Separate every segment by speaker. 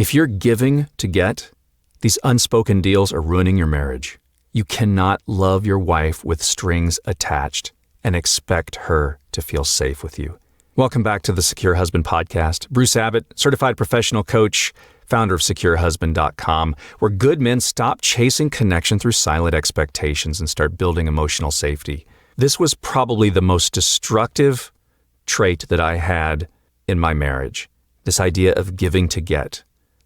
Speaker 1: If you're giving to get, these unspoken deals are ruining your marriage. You cannot love your wife with strings attached and expect her to feel safe with you. Welcome back to the Secure Husband Podcast. Bruce Abbott, certified professional coach, founder of SecureHusband.com, where good men stop chasing connection through silent expectations and start building emotional safety. This was probably the most destructive trait that I had in my marriage. This idea of giving to get.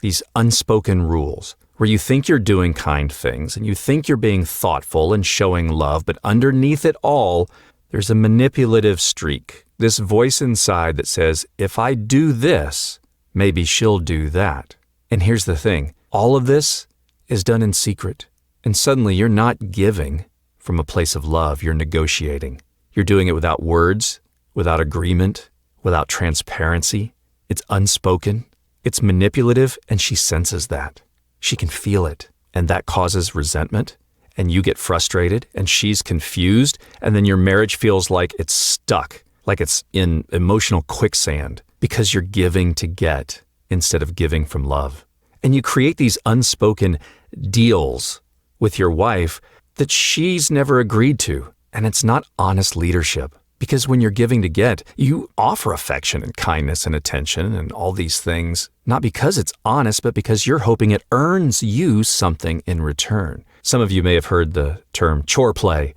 Speaker 1: These unspoken rules where you think you're doing kind things and you think you're being thoughtful and showing love, but underneath it all, there's a manipulative streak. This voice inside that says, if I do this, maybe she'll do that. And here's the thing, all of this is done in secret. And suddenly you're not giving from a place of love, you're negotiating. You're doing it without words, without agreement, without transparency. It's unspoken. It's manipulative, and she senses that. She can feel it, and that causes resentment, and you get frustrated, and she's confused, and then your marriage feels like it's stuck, like it's in emotional quicksand, because you're giving to get instead of giving from love. And you create these unspoken deals with your wife that she's never agreed to, and it's not honest leadership. Because when you're giving to get, you offer affection and kindness and attention and all these things, not because it's honest, but because you're hoping it earns you something in return. Some of you may have heard the term chore play.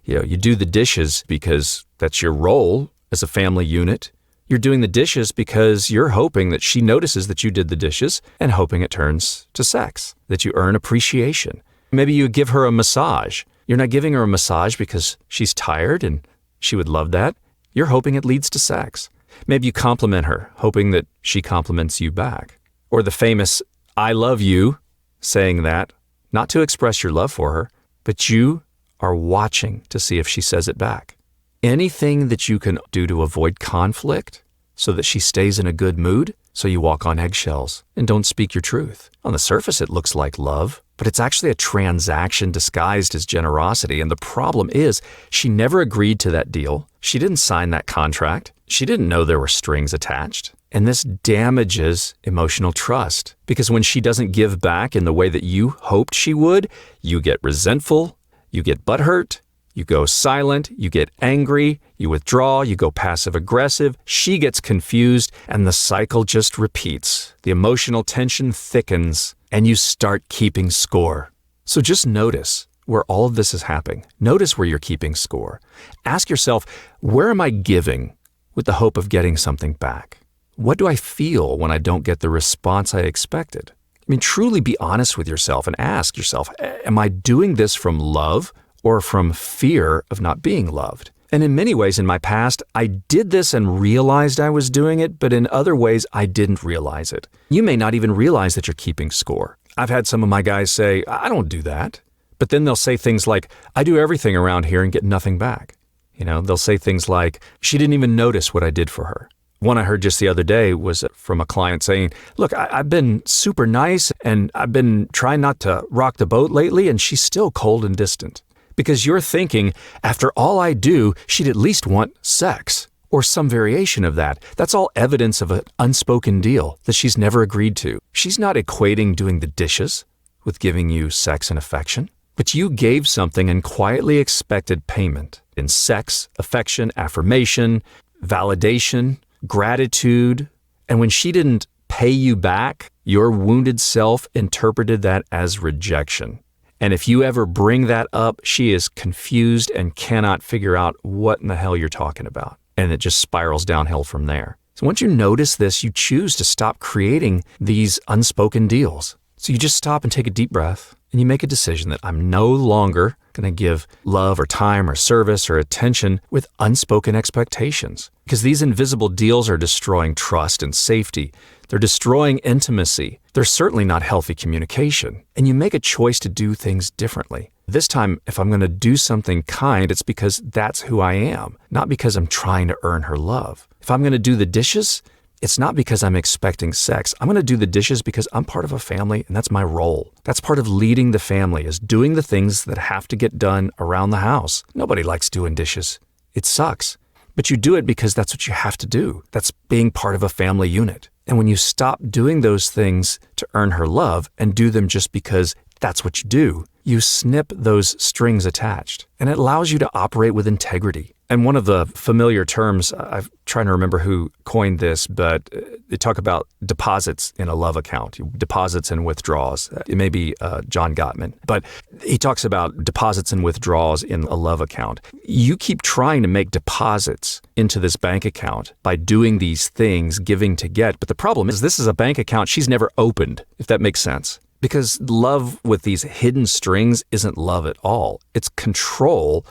Speaker 1: You do the dishes because that's your role as a family unit. You're doing the dishes because you're hoping that she notices that you did the dishes and hoping it turns to sex, that you earn appreciation. Maybe you give her a massage. You're not giving her a massage because she's tired and she would love that. You're hoping it leads to sex. Maybe you compliment her, hoping that she compliments you back. Or the famous, I love you, saying that, not to express your love for her, but you are watching to see if she says it back. Anything that you can do to avoid conflict so that she stays in a good mood, so you walk on eggshells and don't speak your truth. On the surface, it looks like love, but it's actually a transaction disguised as generosity. And the problem is she never agreed to that deal. She didn't sign that contract. She didn't know there were strings attached. And this damages emotional trust because when she doesn't give back in the way that you hoped she would, you get resentful, you get butthurt, you go silent, you get angry, you withdraw, you go passive-aggressive, she gets confused, and the cycle just repeats. The emotional tension thickens, and you start keeping score. So just notice where all of this is happening. Notice where you're keeping score. Ask yourself, where am I giving with the hope of getting something back? What do I feel when I don't get the response I expected? I mean, truly be honest with yourself and ask yourself, am I doing this from love or from fear of not being loved? And in many ways in my past, I did this and realized I was doing it, but in other ways, I didn't realize it. You may not even realize that you're keeping score. I've had some of my guys say, I don't do that. But then they'll say things like, I do everything around here and get nothing back. They'll say things like, she didn't even notice what I did for her. One I heard just the other day was from a client saying, look, I've been super nice and I've been trying not to rock the boat lately, and she's still cold and distant. Because you're thinking, after all I do, she'd at least want sex or some variation of that. That's all evidence of an unspoken deal that she's never agreed to. She's not equating doing the dishes with giving you sex and affection, but you gave something and quietly expected payment in sex, affection, affirmation, validation, gratitude. And when she didn't pay you back, your wounded self interpreted that as rejection. And if you ever bring that up, she is confused and cannot figure out what in the hell you're talking about. And it just spirals downhill from there. So once you notice this, you choose to stop creating these unspoken deals. So you just stop and take a deep breath and you make a decision that I'm no longer going to give love or time or service or attention with unspoken expectations. Because these invisible deals are destroying trust and safety. They're destroying intimacy. They're certainly not healthy communication. And you make a choice to do things differently. This time, if I'm going to do something kind, it's because that's who I am, not because I'm trying to earn her love. If I'm going to do the dishes, it's not because I'm expecting sex. I'm going to do the dishes because I'm part of a family and that's my role. That's part of leading the family, is doing the things that have to get done around the house. Nobody likes doing dishes. It sucks. But you do it because that's what you have to do. That's being part of a family unit. And when you stop doing those things to earn her love and do them just because that's what you do, you snip those strings attached. And it allows you to operate with integrity. And one of the familiar terms, I'm trying to remember who coined this, but they talk about deposits in a love account, deposits and withdrawals. It may be John Gottman, but he talks about deposits and withdrawals in a love account. You keep trying to make deposits into this bank account by doing these things, giving to get. But the problem is this is a bank account she's never opened, if that makes sense. Because love with these hidden strings isn't love at all. It's control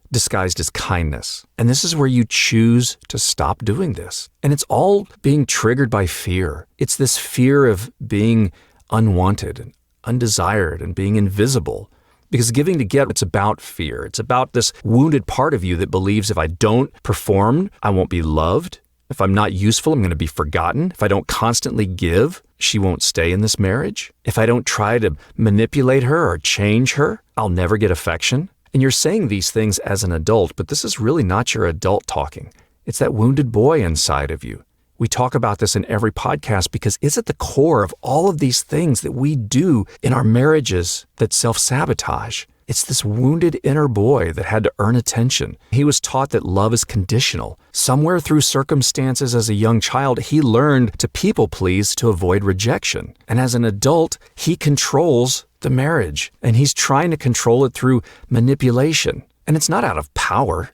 Speaker 1: disguised as kindness. And this is where you choose to stop doing this. And it's all being triggered by fear. It's this fear of being unwanted and undesired and being invisible. Because giving to get, it's about fear. It's about this wounded part of you that believes if I don't perform, I won't be loved. If I'm not useful, I'm going to be forgotten. If I don't constantly give, she won't stay in this marriage. If I don't try to manipulate her or change her, I'll never get affection. And you're saying these things as an adult, but this is really not your adult talking. It's that wounded boy inside of you. We talk about this in every podcast because it's at the core of all of these things that we do in our marriages that self-sabotage. It's this wounded inner boy that had to earn attention. He was taught that love is conditional. Somewhere through circumstances as a young child, he learned to people please to avoid rejection. And as an adult, he controls the marriage, and he's trying to control it through manipulation. And it's not out of power.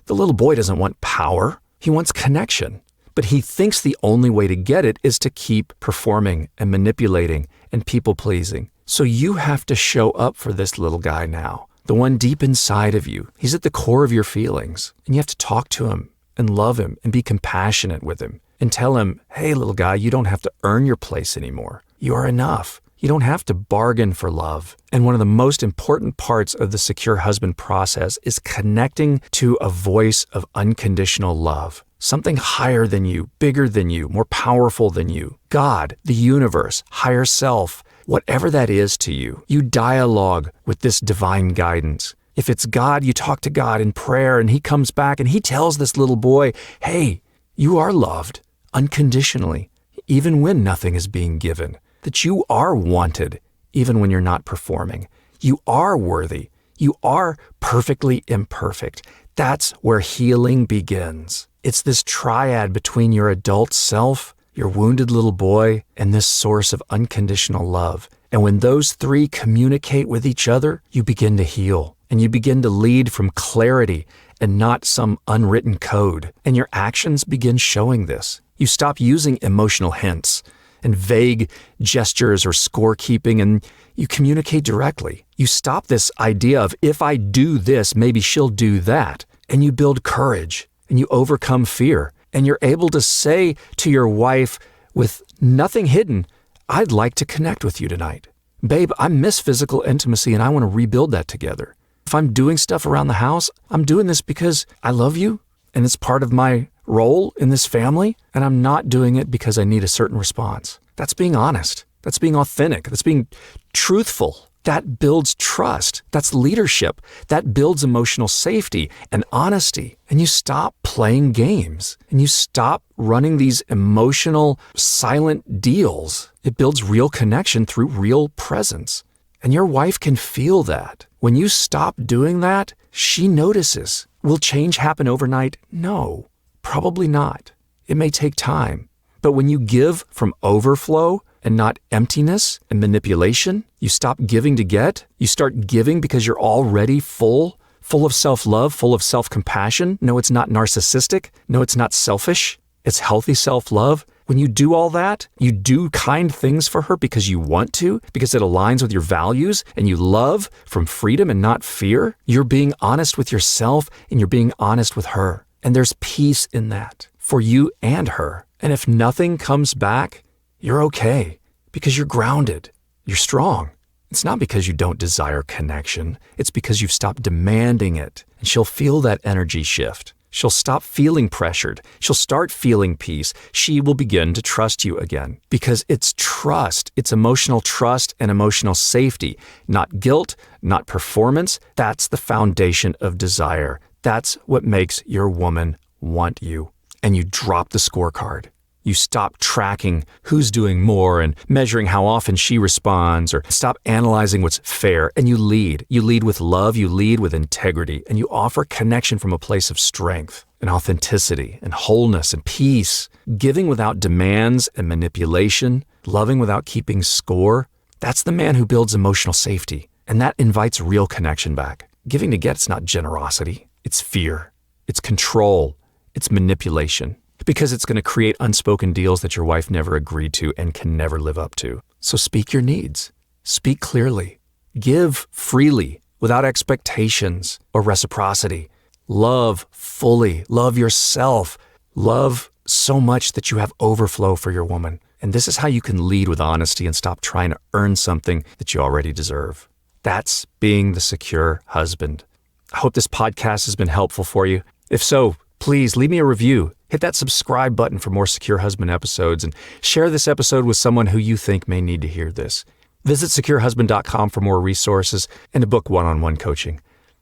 Speaker 1: The little boy doesn't want power. He wants connection. But he thinks the only way to get it is to keep performing and manipulating and people-pleasing. So you have to show up for this little guy now, the one deep inside of you. He's at the core of your feelings, and you have to talk to him and love him and be compassionate with him and tell him, hey, little guy, you don't have to earn your place anymore. You are enough. You don't have to bargain for love. And one of the most important parts of the secure husband process is connecting to a voice of unconditional love. Something higher than you, bigger than you, more powerful than you. God, the universe, higher self, whatever that is to you. You dialogue with this divine guidance. If it's God, you talk to God in prayer and he comes back and he tells this little boy, hey, you are loved unconditionally, even when nothing is being given. That you are wanted, even when you're not performing. You are worthy. You are perfectly imperfect. That's where healing begins. It's this triad between your adult self, your wounded little boy, and this source of unconditional love. And when those three communicate with each other, you begin to heal. And you begin to lead from clarity and not some unwritten code. And your actions begin showing this. You stop using emotional hints and vague gestures or scorekeeping, and you communicate directly. You stop this idea of, if I do this, maybe she'll do that. And you build courage, and you overcome fear. And you're able to say to your wife with nothing hidden, I'd like to connect with you tonight. Babe, I miss physical intimacy, and I want to rebuild that together. If I'm doing stuff around the house, I'm doing this because I love you, and it's part of my role in this family, and I'm not doing it because I need a certain response. That's being honest. That's being authentic. That's being truthful. That builds trust. That's leadership. That builds emotional safety and honesty. And you stop playing games, and you stop running these emotional, silent deals. It builds real connection through real presence. And your wife can feel that. When you stop doing that, she notices. Will change happen overnight? No. Probably not. It may take time. But when you give from overflow and not emptiness and manipulation, you stop giving to get. You start giving because you're already full of self-love, full of self-compassion. No, it's not narcissistic. No, it's not selfish. It's healthy self-love. When you do all that, you do kind things for her because you want to, because it aligns with your values, and you love from freedom and not fear. You're being honest with yourself, and you're being honest with her. And there's peace in that for you and her. And if nothing comes back, you're okay because you're grounded. You're strong. It's not because you don't desire connection. It's because you've stopped demanding it. And she'll feel that energy shift. She'll stop feeling pressured. She'll start feeling peace. She will begin to trust you again because it's trust. It's emotional trust and emotional safety, not guilt, not performance. That's the foundation of desire. That's what makes your woman want you. And you drop the scorecard. You stop tracking who's doing more and measuring how often she responds, or stop analyzing what's fair, and you lead. You lead with love, you lead with integrity, and you offer connection from a place of strength and authenticity and wholeness and peace, giving without demands and manipulation, loving without keeping score. That's the man who builds emotional safety, and that invites real connection back. Giving to get, it's not generosity, it's fear, it's control, it's manipulation. Because it's going to create unspoken deals that your wife never agreed to and can never live up to. So speak your needs. Speak clearly. Give freely without expectations or reciprocity. Love fully. Love yourself. Love so much that you have overflow for your woman. And this is how you can lead with honesty and stop trying to earn something that you already deserve. That's being the secure husband. I hope this podcast has been helpful for you. If so, please leave me a review. Hit that subscribe button for more Secure Husband episodes, and share this episode with someone who you think may need to hear this. Visit securehusband.com for more resources and to book one-on-one coaching.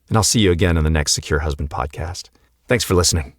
Speaker 1: And I'll see you again in the next Secure Husband podcast. Thanks for listening.